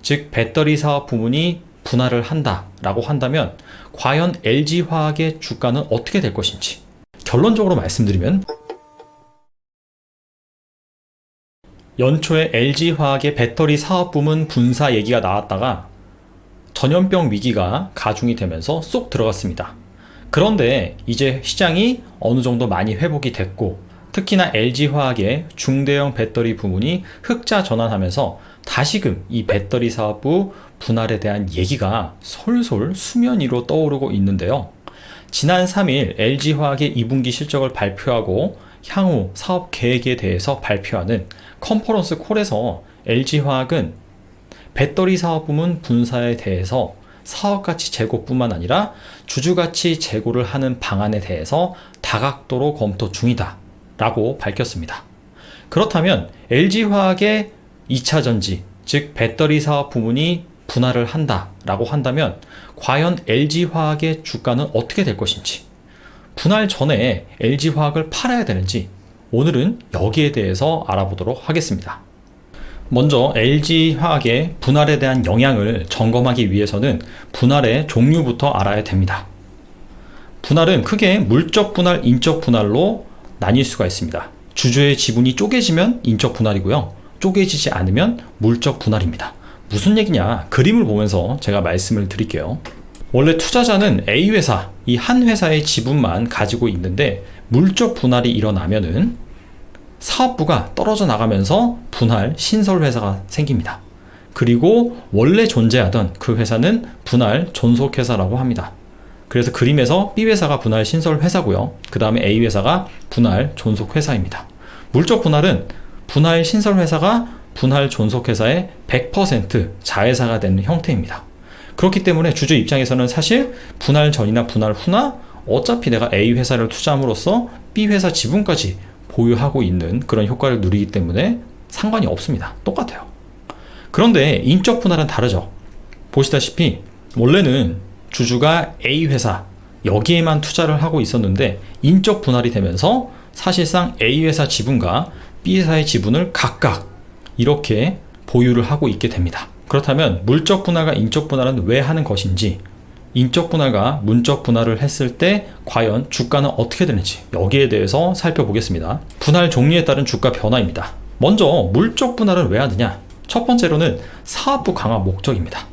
즉 배터리 사업 부문이 분할을 한다라고 한다면 과연 LG화학의 주가는 어떻게 될 것인지 결론적으로 말씀드리면 연초에 LG화학의 배터리 사업 부문 분사 얘기가 나왔다가 전염병 위기가 가중이 되면서 쏙 들어갔습니다. 그런데 이제 시장이 어느 정도 많이 회복이 됐고 특히나 LG화학의 중대형 배터리 부문이 흑자 전환하면서 다시금 이 배터리 사업부 분할에 대한 얘기가 솔솔 수면 위로 떠오르고 있는데요. 지난 3일 LG화학의 2분기 실적을 발표하고 향후 사업 계획에 대해서 발표하는 컨퍼런스 콜에서 LG화학은 배터리 사업 부문 분사에 대해서 사업가치 재고뿐만 아니라 주주가치 재고를 하는 방안에 대해서 다각도로 검토 중이다 라고 밝혔습니다. 그렇다면 LG화학의 2차전지, 즉 배터리 사업 부문이 분할을 한다 라고 한다면 과연 LG화학의 주가는 어떻게 될 것인지, 분할 전에 LG화학을 팔아야 되는지 오늘은 여기에 대해서 알아보도록 하겠습니다. 먼저 LG화학의 분할에 대한 영향을 점검하기 위해서는 분할의 종류부터 알아야 됩니다. 분할은 크게 물적 분할, 인적 분할로 나뉠 수가 있습니다. 주주의 지분이 쪼개지면 인적 분할이고요. 쪼개지지 않으면 물적 분할입니다. 무슨 얘기냐? 그림을 보면서 제가 말씀을 드릴게요. 원래 투자자는 A회사, 이 한 회사의 지분만 가지고 있는데 물적 분할이 일어나면은 사업부가 떨어져 나가면서 분할 신설회사가 생깁니다. 그리고 원래 존재하던 그 회사는 분할 존속회사라고 합니다. 그래서 그림에서 B회사가 분할 신설회사고요. 그 다음에 A회사가 분할 존속회사입니다. 물적 분할은 분할 신설회사가 분할 존속회사의 100% 자회사가 되는 형태입니다. 그렇기 때문에 주주 입장에서는 사실 분할 전이나 분할 후나 어차피 내가 A회사를 투자함으로써 B회사 지분까지 보유하고 있는 그런 효과를 누리기 때문에 상관이 없습니다. 똑같아요. 그런데 인적 분할은 다르죠. 보시다시피 원래는 주주가 A회사 여기에만 투자를 하고 있었는데 인적 분할이 되면서 사실상 A회사 지분과 B회사의 지분을 각각 이렇게 보유를 하고 있게 됩니다. 그렇다면 물적 분할과 인적 분할은 왜 하는 것인지, 인적 분할과 문적 분할을 했을 때 과연 주가는 어떻게 되는지 여기에 대해서 살펴보겠습니다. 분할 종류에 따른 주가 변화입니다. 먼저 물적 분할을 왜 하느냐? 첫 번째로는 사업부 강화 목적입니다.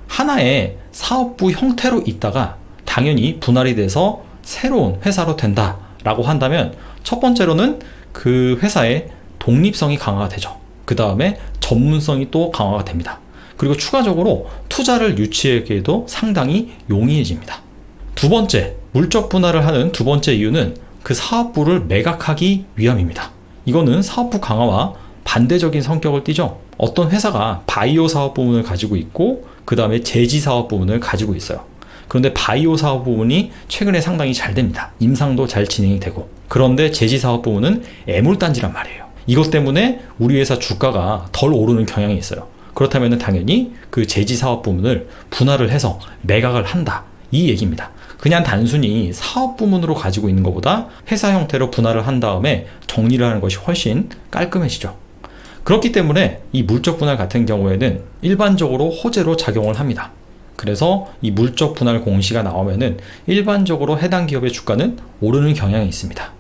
하나의 사업부 형태로 있다가 당연히 분할이 돼서 새로운 회사로 된다라고 한다면 첫 번째로는 그 회사의 독립성이 강화가 되죠. 그 다음에 전문성이 또 강화가 됩니다. 그리고 추가적으로 투자를 유치하기에도 상당히 용이해집니다. 두 번째, 물적 분할을 하는 두 번째 이유는 그 사업부를 매각하기 위함입니다. 이거는 사업부 강화와 반대적인 성격을 띠죠. 어떤 회사가 바이오 사업 부문을 가지고 있고 그 다음에 제지 사업 부문을 가지고 있어요. 그런데 바이오 사업 부문이 최근에 상당히 잘 됩니다. 임상도 잘 진행이 되고. 그런데 제지 사업 부문은 애물단지란 말이에요. 이것 때문에 우리 회사 주가가 덜 오르는 경향이 있어요. 그렇다면 당연히 그 제지 사업 부문을 분할을 해서 매각을 한다, 이 얘기입니다. 그냥 단순히 사업 부문으로 가지고 있는 것보다 회사 형태로 분할을 한 다음에 정리를 하는 것이 훨씬 깔끔해지죠. 그렇기 때문에 이 물적 분할 같은 경우에는 일반적으로 호재로 작용을 합니다. 그래서 이 물적 분할 공시가 나오면은 일반적으로 해당 기업의 주가는 오르는 경향이 있습니다.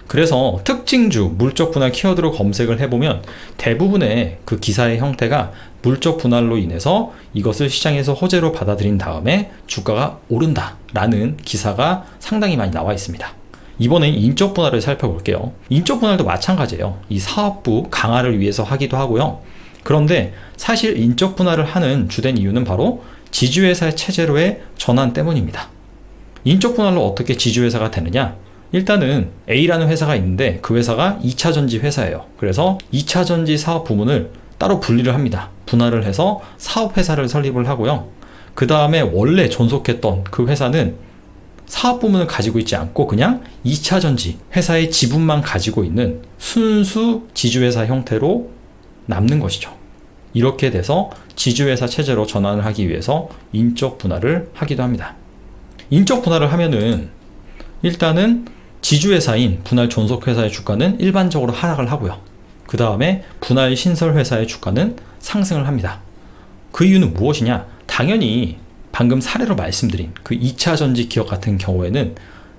그래서 특징주 물적 분할 키워드로 검색을 해보면 대부분의 그 기사의 형태가 물적 분할로 인해서 이것을 시장에서 호재로 받아들인 다음에 주가가 오른다 라는 기사가 상당히 많이 나와 있습니다. 이번엔 인적 분할을 살펴볼게요. 인적 분할도 마찬가지예요. 이 사업부 강화를 위해서 하기도 하고요. 그런데 사실 인적 분할을 하는 주된 이유는 바로 지주회사의 체제로의 전환 때문입니다. 인적 분할로 어떻게 지주회사가 되느냐? 일단은 A라는 회사가 있는데 그 회사가 2차전지 회사예요. 그래서 2차전지 사업 부문을 따로 분리를 합니다. 분할을 해서 사업회사를 설립을 하고요. 그 다음에 원래 존속했던 그 회사는 사업 부문을 가지고 있지 않고 그냥 2차전지 회사의 지분만 가지고 있는 순수 지주회사 형태로 남는 것이죠. 이렇게 돼서 지주회사 체제로 전환을 하기 위해서 인적 분할을 하기도 합니다. 인적 분할을 하면은 일단은 지주회사인 분할 존속회사의 주가는 일반적으로 하락을 하고요. 그 다음에 분할 신설회사의 주가는 상승을 합니다. 그 이유는 무엇이냐? 당연히 방금 사례로 말씀드린 그 2차 전지 기업 같은 경우에는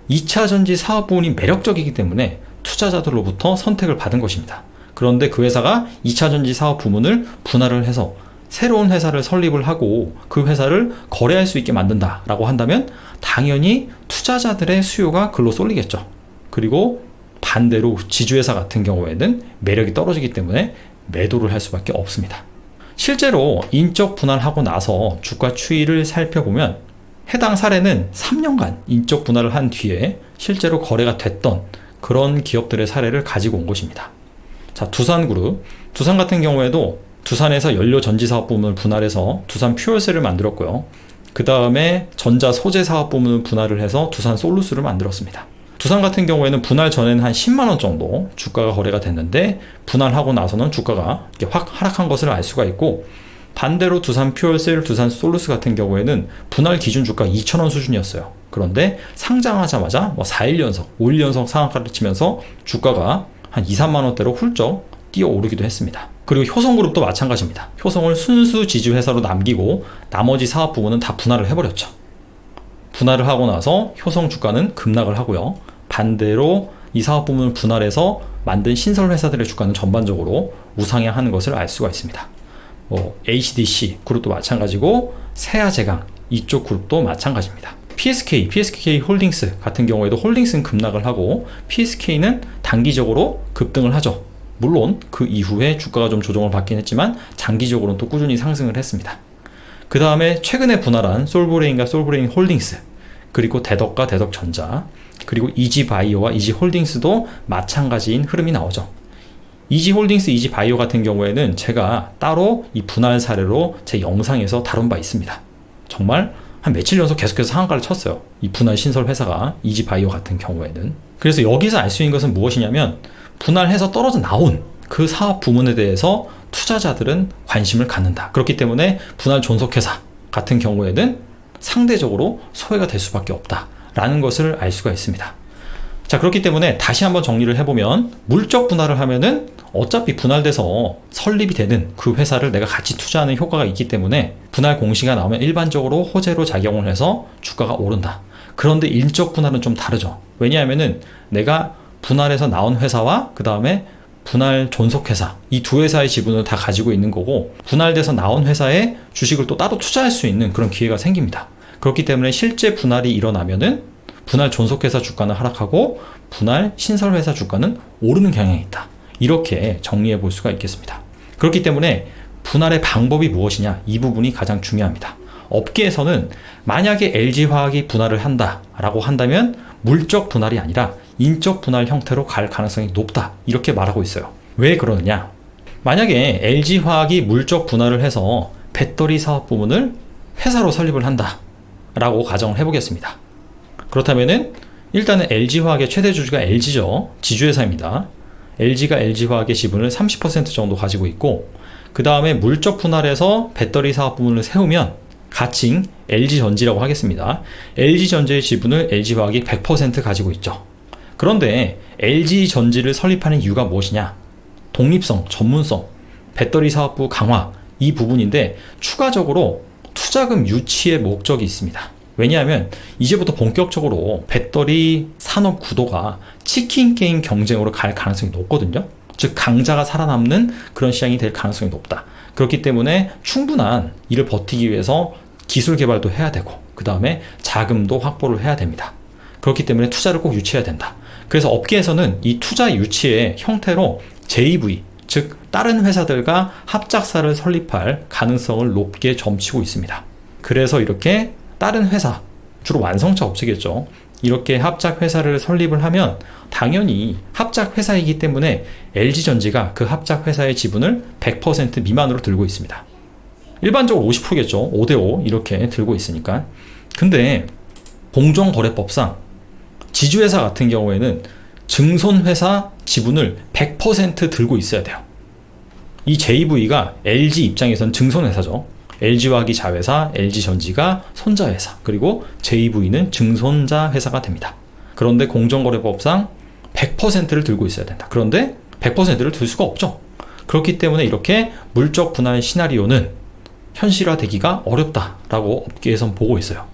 2차 전지 사업 부문이 매력적이기 때문에 투자자들로부터 선택을 받은 것입니다. 그런데 그 회사가 2차 전지 사업 부문을 분할을 해서 새로운 회사를 설립을 하고 그 회사를 거래할 수 있게 만든다라고 한다면 당연히 투자자들의 수요가 글로 쏠리겠죠. 그리고 반대로 지주회사 같은 경우에는 매력이 떨어지기 때문에 매도를 할 수밖에 없습니다. 실제로 인적 분할하고 나서 주가 추이를 살펴보면 해당 사례는 3년간 인적 분할을 한 뒤에 실제로 거래가 됐던 그런 기업들의 사례를 가지고 온 것입니다. 자, 두산그룹. 두산 같은 경우에도 두산에서 연료 전지 사업 부문을 분할해서 두산 퓨얼셀을 만들었고요. 그 다음에 전자 소재 사업 부문을 분할을 해서 두산 솔루스를 만들었습니다. 두산 같은 경우에는 분할 전에는 한 10만원 정도 주가가 거래가 됐는데 분할하고 나서는 주가가 이렇게 확 하락한 것을 알 수가 있고, 반대로 두산 퓨얼셀, 두산 솔루스 같은 경우에는 분할 기준 주가 2,000원 수준이었어요. 그런데 상장하자마자 4일 연속, 5일 연속 상한가를 치면서 주가가 한 2, 3만원대로 훌쩍 뛰어오르기도 했습니다. 그리고 효성그룹도 마찬가지입니다. 효성을 순수 지주회사로 남기고 나머지 사업 부문은 다 분할을 해버렸죠. 분할을 하고 나서 효성 주가는 급락을 하고요. 반대로 이 사업 부문을 분할해서 만든 신설 회사들의 주가는 전반적으로 우상향하는 것을 알 수가 있습니다. HDC 그룹도 마찬가지고 세아제강 이쪽 그룹도 마찬가지입니다. PSK 홀딩스 같은 경우에도 홀딩스는 급락을 하고 PSK는 단기적으로 급등을 하죠. 물론 그 이후에 주가가 좀 조정을 받긴 했지만 장기적으로는 또 꾸준히 상승을 했습니다. 그 다음에 최근에 분할한 솔브레인과 솔브레인 홀딩스, 그리고 대덕과 대덕전자, 그리고 이지바이오와 이지홀딩스도 마찬가지인 흐름이 나오죠. 이지홀딩스, 이지바이오 같은 경우에는 제가 따로 이 분할 사례로 제 영상에서 다룬 바 있습니다. 정말 한 며칠 연속 계속해서 상한가를 쳤어요. 이 분할 신설 회사가 이지바이오 같은 경우에는. 그래서 여기서 알 수 있는 것은 무엇이냐면 분할해서 떨어져 나온 그 사업 부문에 대해서 투자자들은 관심을 갖는다. 그렇기 때문에 분할 존속회사 같은 경우에는 상대적으로 소외가 될 수밖에 없다라는 것을 알 수가 있습니다. 자, 그렇기 때문에 다시 한번 정리를 해보면 물적 분할을 하면은 어차피 분할돼서 설립이 되는 그 회사를 내가 같이 투자하는 효과가 있기 때문에 분할 공시가 나오면 일반적으로 호재로 작용을 해서 주가가 오른다. 그런데 인적 분할은 좀 다르죠. 왜냐하면은 내가 분할해서 나온 회사와 그 다음에 분할 존속회사, 이 두 회사의 지분을 다 가지고 있는 거고, 분할돼서 나온 회사의 주식을 또 따로 투자할 수 있는 그런 기회가 생깁니다. 그렇기 때문에 실제 분할이 일어나면은 분할 존속회사 주가는 하락하고 분할 신설회사 주가는 오르는 경향이 있다. 이렇게 정리해 볼 수가 있겠습니다. 그렇기 때문에 분할의 방법이 무엇이냐, 이 부분이 가장 중요합니다. 업계에서는 만약에 LG화학이 분할을 한다라고 한다면 물적 분할이 아니라 인적 분할 형태로 갈 가능성이 높다, 이렇게 말하고 있어요. 왜 그러느냐? 만약에 LG화학이 물적 분할을 해서 배터리 사업 부문을 회사로 설립을 한다 라고 가정을 해보겠습니다. 그렇다면은 일단은 LG화학의 최대 주주가 LG죠. 지주회사입니다. LG가 LG화학의 지분을 30% 정도 가지고 있고, 그 다음에 물적 분할해서 배터리 사업 부문을 세우면 가칭 LG전지라고 하겠습니다. LG전지의 지분을 LG화학이 100% 가지고 있죠. 그런데 LG전지를 설립하는 이유가 무엇이냐? 독립성, 전문성, 배터리 사업부 강화, 이 부분인데 추가적으로 투자금 유치의 목적이 있습니다. 왜냐하면 이제부터 본격적으로 배터리 산업 구도가 치킨 게임 경쟁으로 갈 가능성이 높거든요. 즉 강자가 살아남는 그런 시장이 될 가능성이 높다. 그렇기 때문에 충분한 이를 버티기 위해서 기술 개발도 해야 되고, 그 다음에 자금도 확보를 해야 됩니다. 그렇기 때문에 투자를 꼭 유치해야 된다. 그래서 업계에서는 이 투자 유치의 형태로 JV, 즉 다른 회사들과 합작사를 설립할 가능성을 높게 점치고 있습니다. 그래서 이렇게 다른 회사, 주로 완성차 업체겠죠. 이렇게 합작 회사를 설립을 하면 당연히 합작 회사이기 때문에 LG전지가 그 합작 회사의 지분을 100% 미만으로 들고 있습니다. 일반적으로 50%겠죠. 5대5 이렇게 들고 있으니까. 근데 공정거래법상 지주회사 같은 경우에는 증손회사 지분을 100% 들고 있어야 돼요. 이 JV가 LG 입장에선 증손회사죠. LG화학이 자회사, LG전지가 손자회사, 그리고 JV는 증손자 회사가 됩니다. 그런데 공정거래법상 100%를 들고 있어야 된다. 그런데 100%를 들 수가 없죠. 그렇기 때문에 이렇게 물적 분할 시나리오는 현실화되기가 어렵다라고 업계에선 보고 있어요.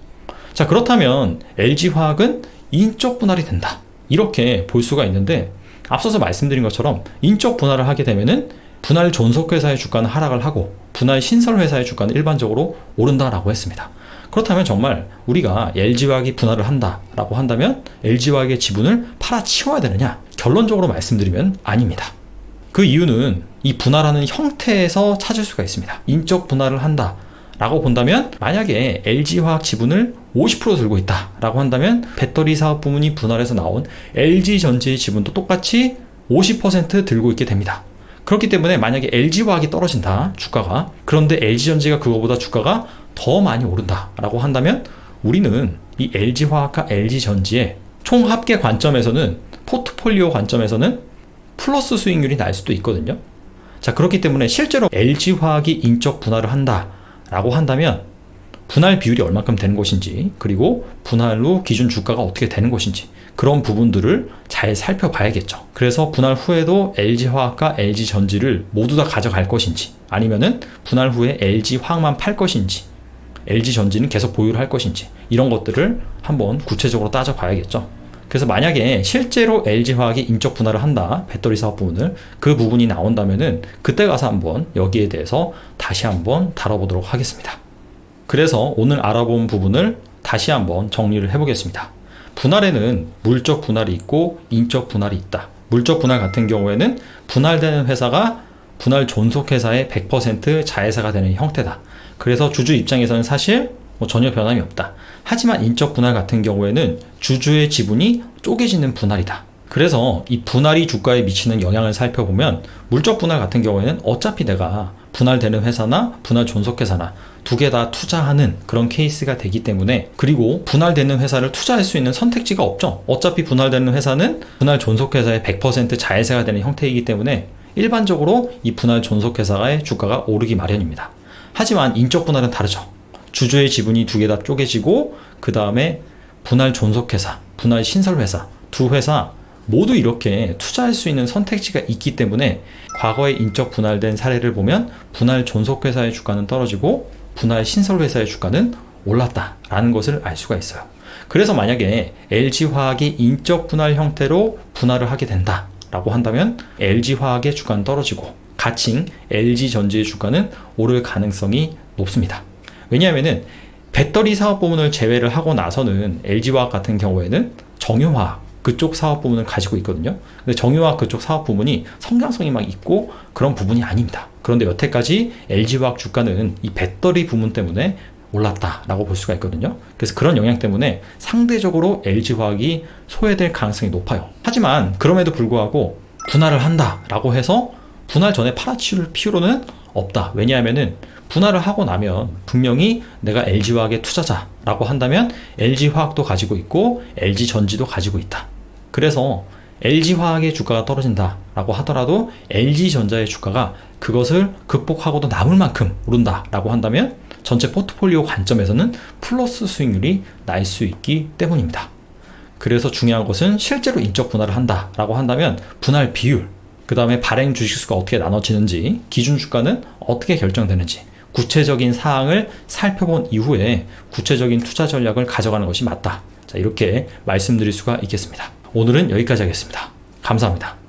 자, 그렇다면 LG화학은 인적 분할이 된다, 이렇게 볼 수가 있는데, 앞서서 말씀드린 것처럼 인적 분할을 하게 되면은 분할 존속회사의 주가는 하락을 하고 분할 신설회사의 주가는 일반적으로 오른다라고 했습니다. 그렇다면 정말 우리가 LG화학이 분할을 한다라고 한다면 LG화학의 지분을 팔아치워야 되느냐? 결론적으로 말씀드리면 아닙니다. 그 이유는 이 분할하는 형태에서 찾을 수가 있습니다. 인적 분할을 한다라고 본다면, 만약에 LG화학 지분을 50% 들고 있다라고 한다면 배터리 사업 부문이 분할해서 나온 LG전지의 지분도 똑같이 50% 들고 있게 됩니다. 그렇기 때문에 만약에 LG화학이 떨어진다, 주가가, 그런데 LG전지가 그거보다 주가가 더 많이 오른다라고 한다면 우리는 이 LG화학과 LG전지의 총 합계 관점에서는, 포트폴리오 관점에서는 플러스 수익률이 날 수도 있거든요. 자, 그렇기 때문에 실제로 LG화학이 인적 분할을 한다라고 한다면 분할 비율이 얼마큼 되는 것인지, 그리고 분할 후 기준 주가가 어떻게 되는 것인지, 그런 부분들을 잘 살펴봐야겠죠. 그래서 분할 후에도 LG화학과 LG전지를 모두 다 가져갈 것인지, 아니면은 분할 후에 LG화학만 팔 것인지, LG전지는 계속 보유를 할 것인지, 이런 것들을 한번 구체적으로 따져봐야겠죠. 그래서 만약에 실제로 LG화학이 인적 분할을 한다, 배터리 사업 부분을, 그 부분이 나온다면은 그때 가서 한번 여기에 대해서 다시 한번 다뤄보도록 하겠습니다. 그래서 오늘 알아본 부분을 다시 한번 정리를 해보겠습니다. 분할에는 물적 분할이 있고 인적 분할이 있다. 물적 분할 같은 경우에는 분할되는 회사가 분할 존속회사의 100% 자회사가 되는 형태다. 그래서 주주 입장에서는 사실 전혀 변함이 없다. 하지만 인적 분할 같은 경우에는 주주의 지분이 쪼개지는 분할이다. 그래서 이 분할이 주가에 미치는 영향을 살펴보면, 물적 분할 같은 경우에는 어차피 내가 분할되는 회사나 분할 존속회사나 두 개 다 투자하는 그런 케이스가 되기 때문에, 그리고 분할되는 회사를 투자할 수 있는 선택지가 없죠. 어차피 분할되는 회사는 분할 존속회사의 100% 자회사가 되는 형태이기 때문에 일반적으로 이 분할 존속회사의 주가가 오르기 마련입니다. 하지만 인적 분할은 다르죠. 주주의 지분이 두 개 다 쪼개지고, 그 다음에 분할 존속회사, 분할 신설회사, 두 회사 모두 이렇게 투자할 수 있는 선택지가 있기 때문에, 과거에 인적 분할된 사례를 보면 분할 존속회사의 주가는 떨어지고 분할 신설회사의 주가는 올랐다라는 것을 알 수가 있어요. 그래서 만약에 LG화학이 인적 분할 형태로 분할을 하게 된다라고 한다면 LG화학의 주가는 떨어지고 가칭 LG전지의 주가는 오를 가능성이 높습니다. 왜냐하면은 배터리 사업 부문을 제외를 하고 나서는 LG화학 같은 경우에는 정유화학 그쪽 사업 부문을 가지고 있거든요. 근데 정유화학 그쪽 사업 부문이 성장성이 막 있고 그런 부분이 아닙니다. 그런데 여태까지 LG화학 주가는 이 배터리 부문 때문에 올랐다라고 볼 수가 있거든요. 그래서 그런 영향 때문에 상대적으로 LG화학이 소외될 가능성이 높아요. 하지만 그럼에도 불구하고 분할을 한다라고 해서 분할 전에 팔아치울 필요는 없다. 왜냐하면은 분할을 하고 나면 분명히 내가 LG화학의 투자자라고 한다면 LG화학도 가지고 있고 LG전지도 가지고 있다. 그래서 LG화학의 주가가 떨어진다라고 하더라도 LG전자의 주가가 그것을 극복하고도 남을 만큼 오른다라고 한다면 전체 포트폴리오 관점에서는 플러스 수익률이 날 수 있기 때문입니다. 그래서 중요한 것은 실제로 인적 분할을 한다라고 한다면 분할 비율, 그 다음에 발행 주식수가 어떻게 나눠지는지, 기준 주가는 어떻게 결정되는지, 구체적인 사항을 살펴본 이후에 구체적인 투자 전략을 가져가는 것이 맞다. 자, 이렇게 말씀드릴 수가 있겠습니다. 오늘은 여기까지 하겠습니다. 감사합니다.